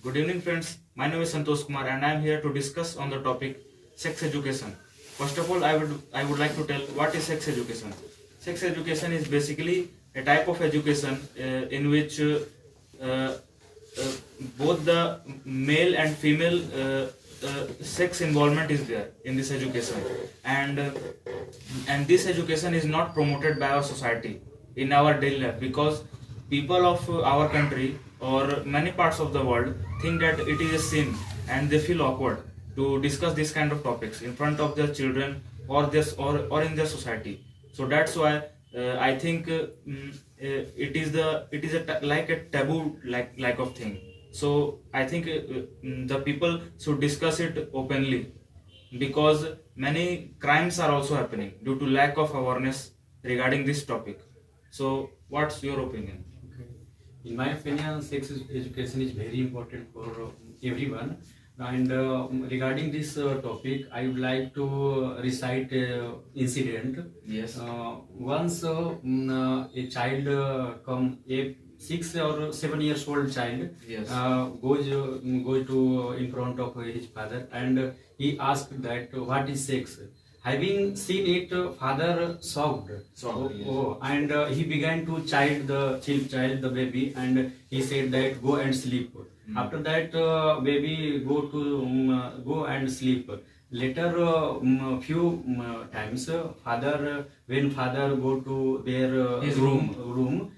Good evening, friends. My name is Santosh Kumar, and I am here to discuss on the topic sex education. First of all, I would like to tell what is sex education. Sex education is basically a type of education in which uh, both the male and female sex involvement is there in this education, and this education is not promoted by our society in our daily life because people of our country or many parts of the world think that it is a sin and they feel awkward to discuss this kind of topics in front of their children or in their society. So that's why I think it is like a taboo like of thing. So I think the people should discuss it openly because many crimes are also happening due to lack of awareness regarding this topic. So what's your opinion? Okay. In my opinion, education is very important for everyone. And regarding this topic, I would like to recite an incident. Yes. Once a child a 6 or 7 years old child Yes. goes to in front of his father, and he asked that what is sex. Having seen it, father shocked. Shocked, yes. And he began to chide the baby, and he said that go and sleep. After that, baby go and sleep. Later, few times, when father go to their His room,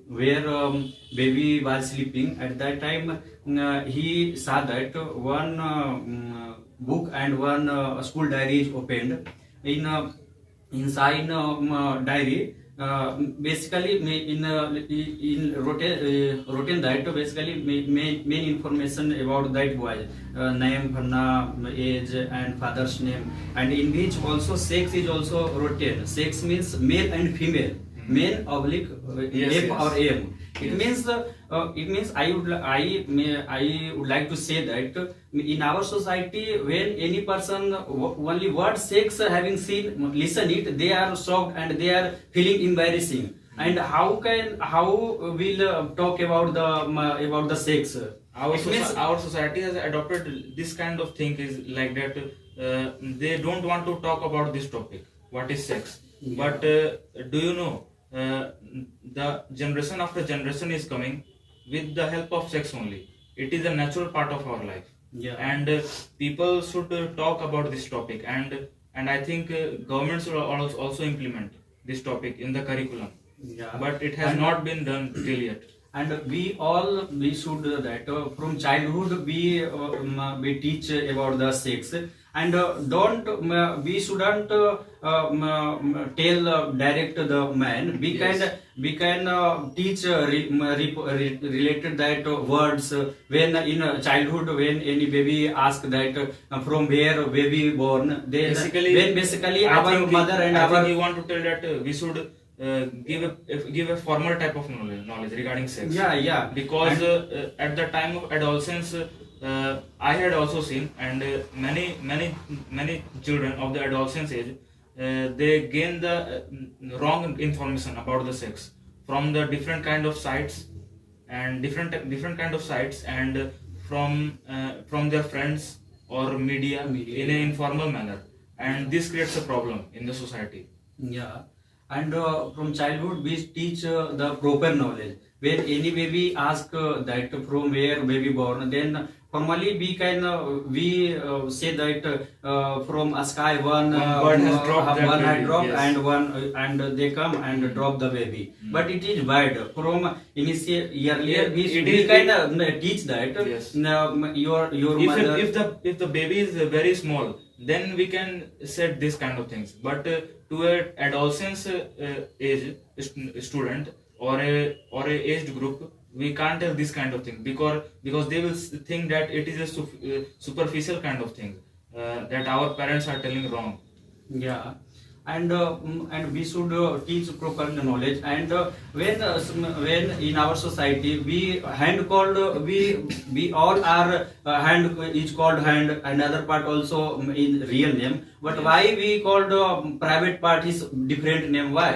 where baby was sleeping. At that time, he saw that one book and one school diary is opened. Inside diary, basically in written that basically main information about that boy, name, age, and father's name, and in which also sex is also written. Sex means male and female, male oblique Yes, F yes. or M. It Yes. means I would like to say that in our society, when any person only word sex having seen listen it, they are shocked and they are feeling embarrassing. And how will talk about the sex? It means Our society has adopted this kind of thing is like that. They don't want to talk about this topic. What is sex? Yeah. But do you know the generation after generation is coming with the help of sex only. It is a natural part of our life. Yeah. And people should talk about this topic, and I think government should also implement this topic in the curriculum. Yeah. But it has And- not been done till yet. And we should that from childhood we teach about the sex, and don't we shouldn't tell direct the man. Yes. We can teach related that words when in childhood, when any baby ask that from where baby born, then basically I our think mother and I our think you want to tell that we should give a formal type of knowledge regarding sex. yeah Because at the time of adolescence, I had also seen, and many children of the adolescence age, they gain the wrong information about the sex from the different kind of sites and different kind of sites, and from their friends or media in an informal manner, and this creates a problem in the society. Yeah, and from childhood we teach the proper knowledge. When any baby ask that from where baby born, then formally we can say that from a sky one One bird has dropped that one had baby, dropped, yes. and one and they come and drop the baby. But it is wide from initial earlier we can teach that Yes. your mother. If the baby is very small, then we can set this kind of things. But to a adolescence age student or a aged group, we can't tell this kind of thing because they will think that it is a superficial kind of thing that our parents are telling wrong. Yeah, and we should teach proper knowledge. And when in our society we hand called we all are hand is called hand, another part also in real name. But Yes. why we called private part is different name? Why?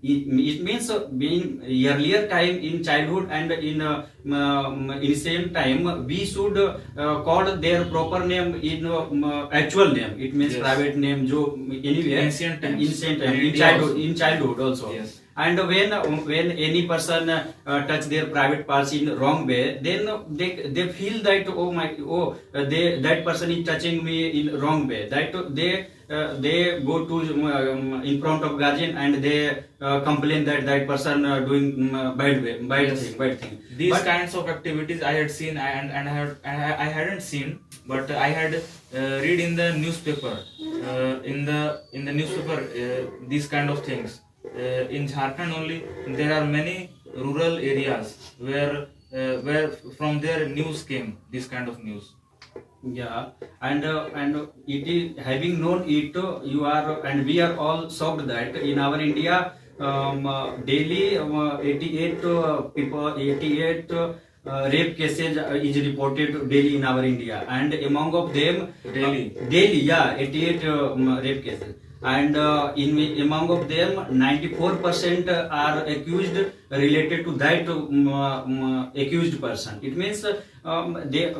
it means in earlier time in childhood and in same time we should call their proper name in actual name. It means Yes. private name jo anywhere Ancient times. ancient time In in India childhood also. in childhood also. Yes. And when any person touch their private parts in wrong way, then they feel that they that person is touching me in wrong way. That they go to in front of guardian and they complain that that person doing bad thing. These But kinds of activities I had seen I hadn't seen, but I had read in the newspaper. In the newspaper, these kind of things. In Jharkhand only, there are many rural areas where from their news came this kind of news. yeah, and it is having known it, you are and we are all shocked that in our India daily 88 people 88 rape cases is reported daily in our India, and among of them daily, yeah, 88 rape cases, and among of them 94% are accused related to that accused person. It means they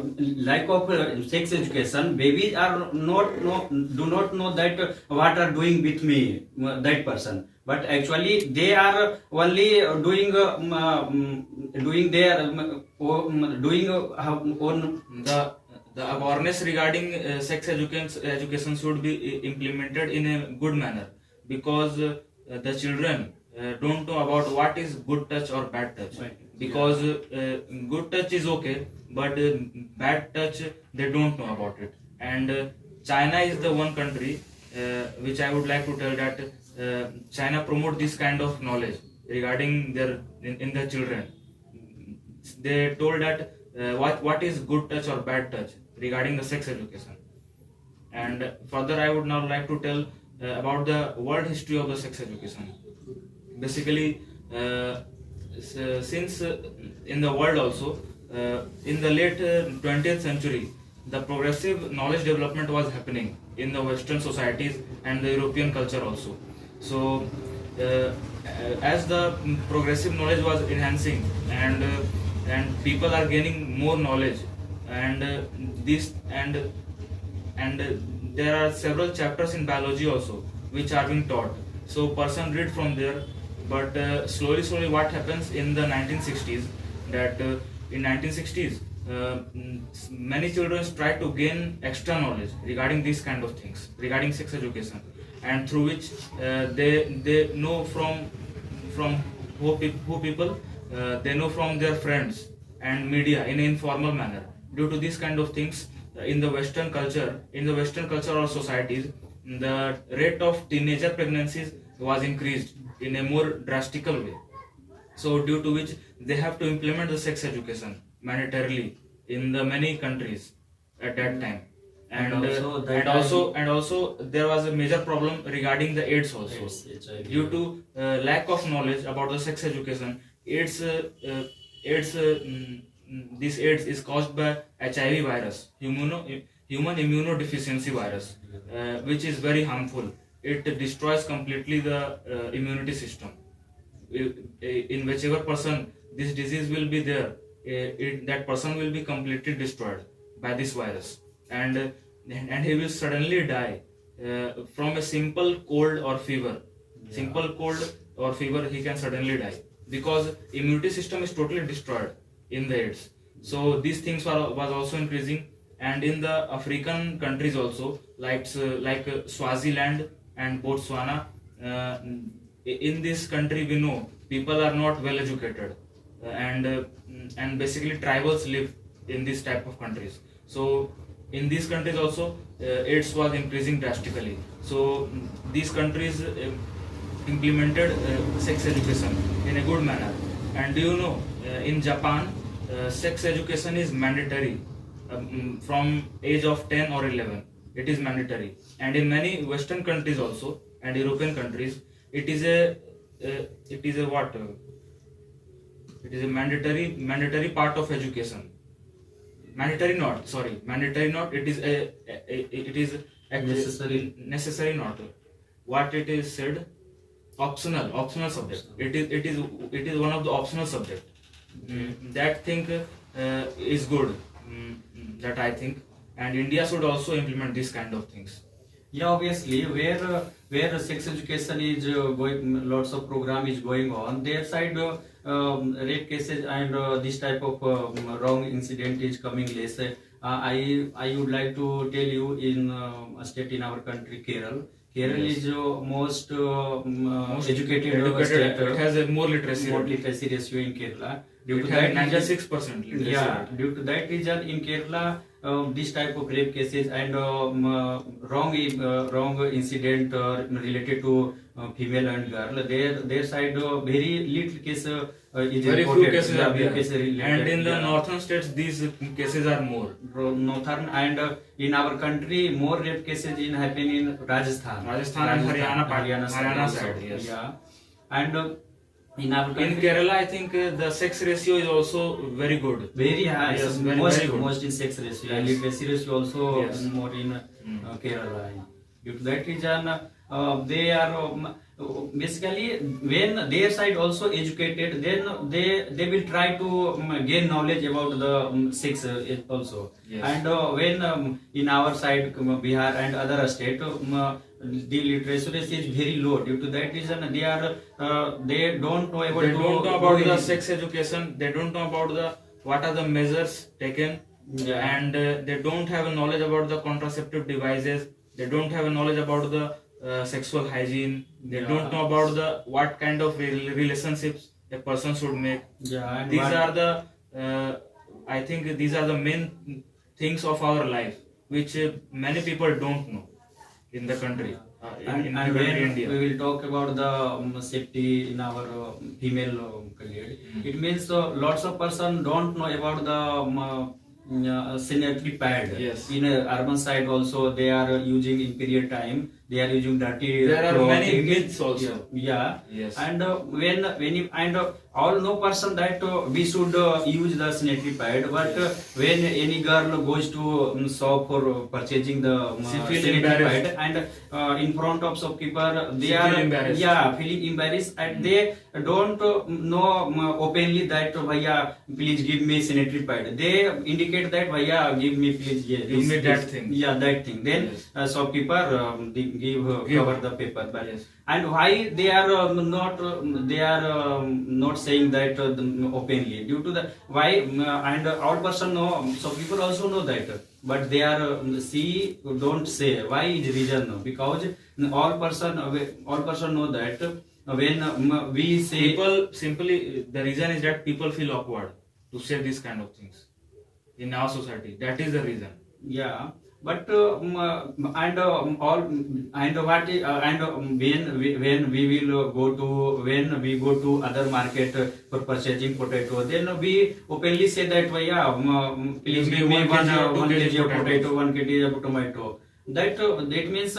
lack of sex education. Babies are do not know that what are doing with me that person, but actually they are only doing doing their doing own. The awareness regarding sex education should be implemented in a good manner, because the children don't know about what is good touch or bad touch. Right. Because good touch is okay, but bad touch they don't know about it. And China is the one country which I would like to tell that China promote this kind of knowledge regarding their in the children. They told that what is good touch or bad touch regarding the sex education. And further, I would now like to tell about the world history of the sex education. Basically, since in the world also, in the late 20th century, the progressive knowledge development was happening in the Western societies and the European culture also. So, as the progressive knowledge was enhancing and people are gaining more knowledge, and there are several chapters in biology also which are being taught. So person read from there, but slowly what happens in the 1960s, that in 1960s many children try to gain extra knowledge regarding these kind of things, regarding sex education, and through which they know from who people they know from their friends and media in an informal manner. Due to these kind of things, in the Western culture or societies, the rate of teenager pregnancies was increased in a more drastical way. So due to which they have to implement the sex education mandatorily in the many countries at that time. And also there was a major problem regarding the AIDS also. HIV. Due to lack of knowledge about the sex education, AIDS this AIDS is caused by HIV virus, human immunodeficiency virus, which is very harmful. It destroys completely the immunity system. In whichever person this disease will be there, that person will be completely destroyed by this virus, and he will suddenly die from a simple cold or fever. Yeah. Simple cold or fever, he can suddenly die because immunity system is totally destroyed in the AIDS. So these things was also increasing, and in the African countries also, like Swaziland and Botswana. In this country, we know people are not well educated, and basically tribals live in this type of countries. So in these countries also, AIDS was increasing drastically. So these countries implemented sex education in a good manner. And do you know, in Japan, sex education is mandatory from age of 10 or 11. It is mandatory. And in many Western countries also and European countries, it is a mandatory part of education. Mandatory not. It is Necessary. necessary not. What it is said. optional subject. It is one of the optional subject. That thing is good. That I think, and India should also implement this kind of things. Yeah, obviously, where sex education is going, lots of program is going on. Their side, rape cases and this type of wrong incident is coming less. I would like to tell you in a state in our country, Kerala. Kerala Yes. is most Most educated state. It has a more literacy. More literacy ratio in Kerala. Due It to has that, 96% literacy yeah, rate. due to that reason in Kerala, this type of rape cases and wrong incident related to female and girl, their side very little case is Very few reported. cases Yeah, are few there. cases related. And in the Yeah. northern states, these cases are more. Northern and in our country, more rape cases in happen in Rajasthan. Rajasthan and Haryana side also. side, yes. Yeah, and in our country, In Kerala, I think the sex ratio is also very good. very high. Yes, very, most very good. most in sex ratio and Yes. literacy ratio also Yes. more in Kerala. Due to that reason, they are basically when their side also educated, then they will try to gain knowledge about the sex also. Yes. And when in our side Bihar and other state. The literacy rate is very low. Due to that reason, they don't know about They don't know about the anything. sex education. They don't know about the what are the measures taken, Yeah. and they don't have a knowledge about the contraceptive devices. They don't have a knowledge about the sexual hygiene. They Yeah. don't know about the what kind of relationships a person should make. Yeah, and These what- are the I think these are the main things of our life which many people don't know in the country. In and the when India. we will talk about the safety in our female career, it means lots of person don't know about the sanitary pad. Yes. In urban side also, they are using in period time. They are using dirty. There are cloth. many myths also. Yeah. Yes. And when you, and all know person that we should use the sanitary pad, but when any girl goes to shop for purchasing the She feel sanitary embarrassed. pad and in front of shopkeeper they She are feel embarrassed. yeah feeling embarrassed and they don't know openly that bhaiya please give me sanitary pad. They indicate that bhaiya give me please Give me that thing. yeah that thing. Then Yes. shopkeeper Give. cover the paper. But Yes. and why they are not saying that openly due to the why and all person know, so people also know that, but they are see don't say why is reason because all person know that when we say People simply the reason is that people feel awkward to say these kind of things in our society. That is the reason. yeah. But and all and what and when we will go to when we go to other market for purchasing potato, then we openly say that yeah, please give me 1 kg of potato, 1 kg of tomato. That means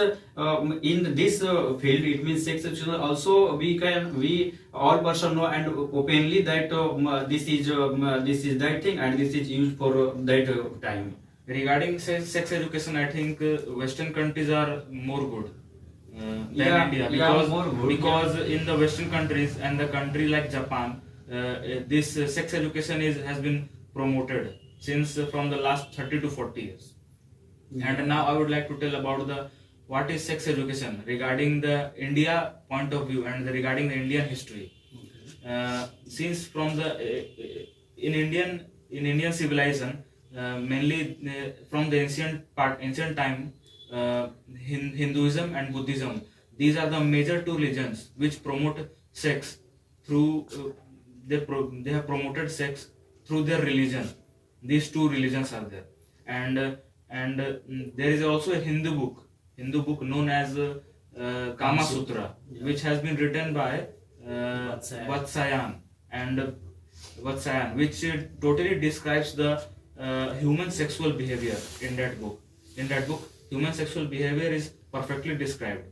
in this field it means sex education also we all person know and openly that this is that thing and this is used for that time. Regarding sex education, I think Western countries are more good than Yeah, India yeah, because more good, because in the Western countries and the country like Japan, this sex education has been promoted since from the last 30 to 40 years. And now I would like to tell about the what is sex education regarding the India point of view and regarding the Indian history. Since from the in Indian civilization, mainly from the ancient time, Hinduism and Buddhism, these are the major two religions which promote sex through they have promoted sex through their religion. These two religions are there, and there is also a Hindu book known as Kama Sutra, which has been written by Vatsyayan, which totally describes the human sexual behavior in that book. In that book, human sexual behavior is perfectly described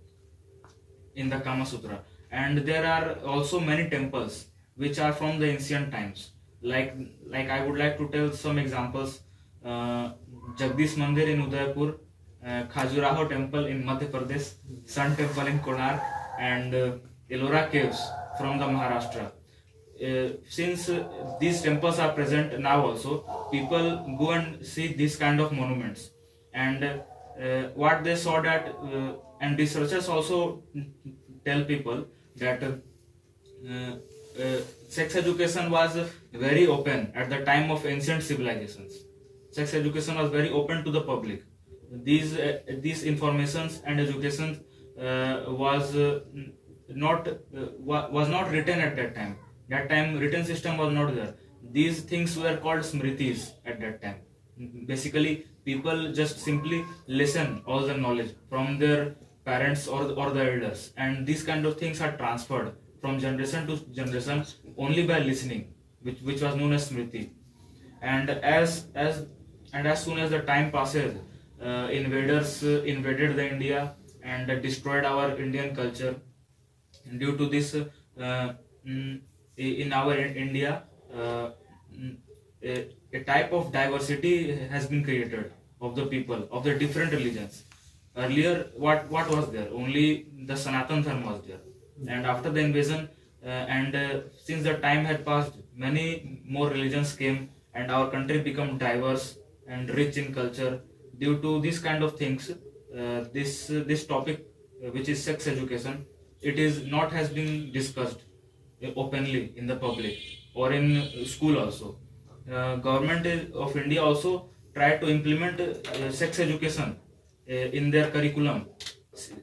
in the Kama Sutra. And there are also many temples which are from the ancient times. Like I would like to tell some examples. Jagdish Mandir in Udaipur, Khajuraho Temple in Madhya Pradesh, Sun Temple in Konark, and Ellora caves from the Maharashtra. Since these temples are present now also, people go and see these kind of monuments, and what they saw that, and researchers also tell people that sex education was very open at the time of ancient civilizations. Sex education was very open to the public. These informations and education was not written at that time. That time written system was not there. These things were called smritis at that time. Basically, people just simply listen all the knowledge from their parents or the elders, and these kind of things are transferred from generation to generation only by listening, which was known as smriti. And as soon as the time passes, invaders invaded the India and destroyed our Indian culture. Due to this, in our India, a type of diversity has been created of the people of the different religions. Earlier, what was there? Only the Sanatan Dharma was there, and after the invasion, and since the time had passed, many more religions came, and our country became diverse and rich in culture. Due to these kind of things, this topic, which is sex education, it is not has been discussed openly in the public or in school also. Government of India also tried to implement sex education in their curriculum.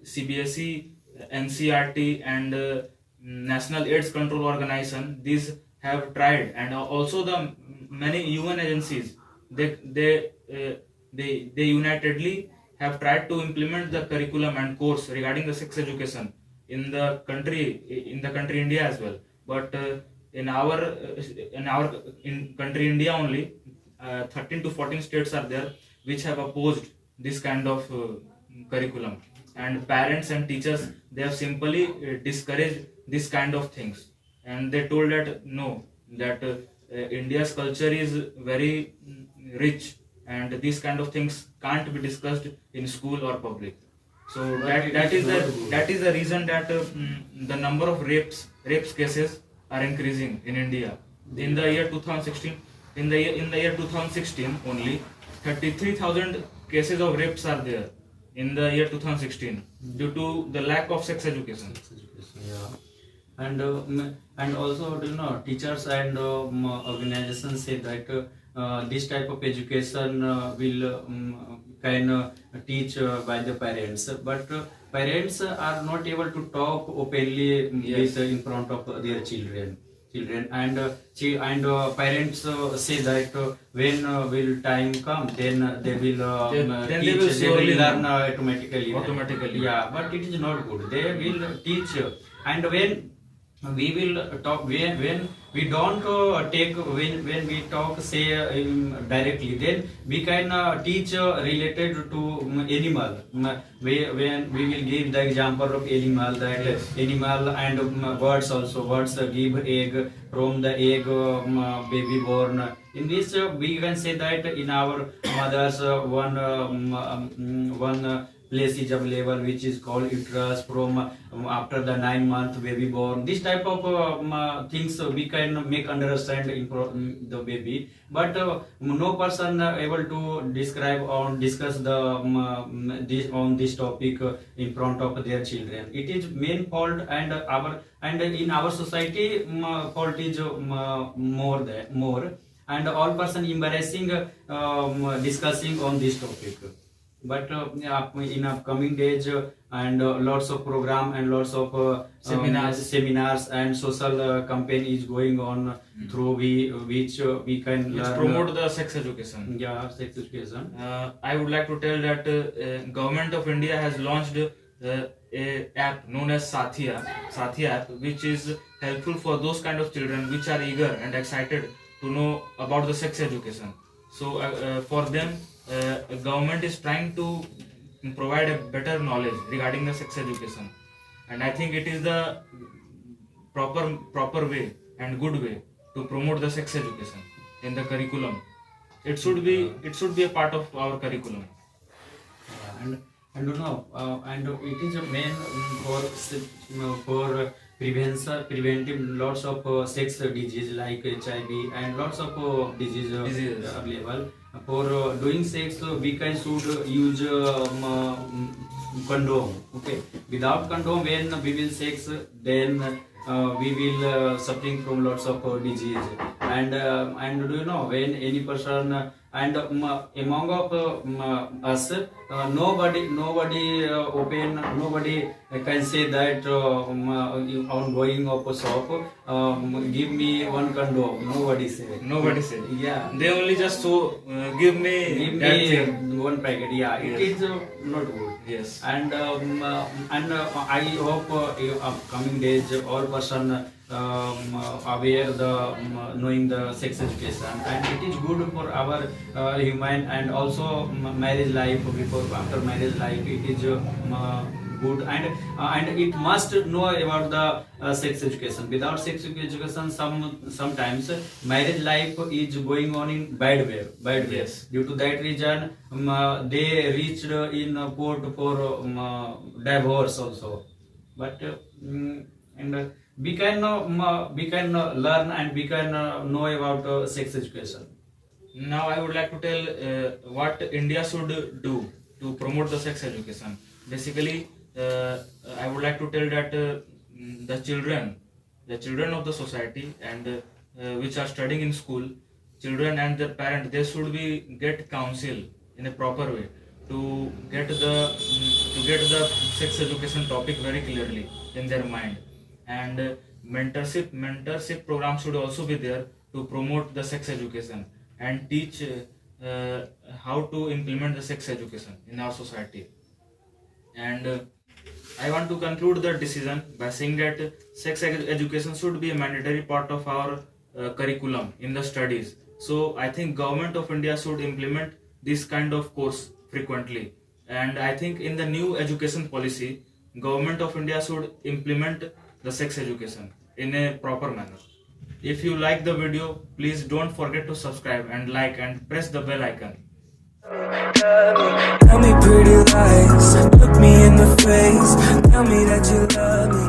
CBSE, NCRT, and National AIDS Control Organization, these have tried, and also the many UN agencies, they unitedly have tried to implement the curriculum and course regarding the sex education in the country India as well. But in our country India only, 13 to 14 states are there which have opposed this kind of curriculum, and parents and teachers, they have simply discouraged this kind of things, and they told that no, that India's culture is very rich, and these kind of things can't be discussed in school or public. So that is the reason that the number of rapes cases are increasing in India. In the year 2016, in the year 2016 only, 33,000 cases of rapes are there in the year 2016 due to the lack of sex education. Yeah. And also, teachers and organizations say that this type of education will can teach by the parents, but parents are not able to talk openly Yes. with in front of their children, and parents say that when will time come, then they will Then they teach, will they surely will learn learn. automatically. Automatically. Yeah, but it is not good. They will teach, and when we will talk, when we don't take, when we talk, say directly, then we can teach related to animal. When we will give the example of animal, that Yes. animal, and birds also. Birds give egg, from the egg baby born. In this we can say that in our mothers one place is available which is called uterus. From after the 9 month baby born, this type of things we can make understand in the baby, but no person able to describe or discuss the this on this topic in front of their children. It is main fault, and in our society fault is more, and all person embarrassing discussing on this topic. But in upcoming days, and lots of program and lots of seminars and social campaign is going on through which we can Which learn, promote the sex education. yeah, sex education. I would like to tell that government of India has launched a app known as Sathya app, which is helpful for those kind of children which are eager and excited to know about the sex education. So for them, government is trying to provide a better knowledge regarding the sex education, and I think it is the proper way and good way to promote the sex education in the curriculum. It should be a part of our curriculum. And and it is a main for preventing lots of sex disease like HIV and lots of diseases available. For doing sex, we can should use condom. Okay, without condom, when we will sex, then we will suffering from lots of disease. And do you know when any person and among of us, nobody open, nobody can say that on going of a shop, give me one condom. Nobody say. Nobody said. Yeah. They only just so give me that thing. One packet. Yeah, it Yes. is not good. Yes. And I hope coming days all person aware the knowing the sex education, and it is good for our human and also marriage life. Before after marriage life, it is good, and it must know about the sex education. Without sex education, sometimes marriage life is going on in bad way. Yes. Due to that reason, they reached in court for divorce also. But and we can learn and we can know about sex education. Now I would like to tell what India should do to promote the sex education. Basically, I would like to tell that the children of the society and which are studying in school, children and their parents, they should be get counsel in a proper way to get the sex education topic very clearly in their mind. And mentorship program should also be there to promote the sex education and teach how to implement the sex education in our society. And I want to conclude the decision by saying that education should be a mandatory part of our curriculum in the studies. So I think government of India should implement this kind of course frequently. And I think in the new education policy, government of India should implement the sex education in a proper manner. If you like the video, please don't forget to subscribe and like and press the bell icon. Tell me pretty lies, look me in the face, tell me that you love me.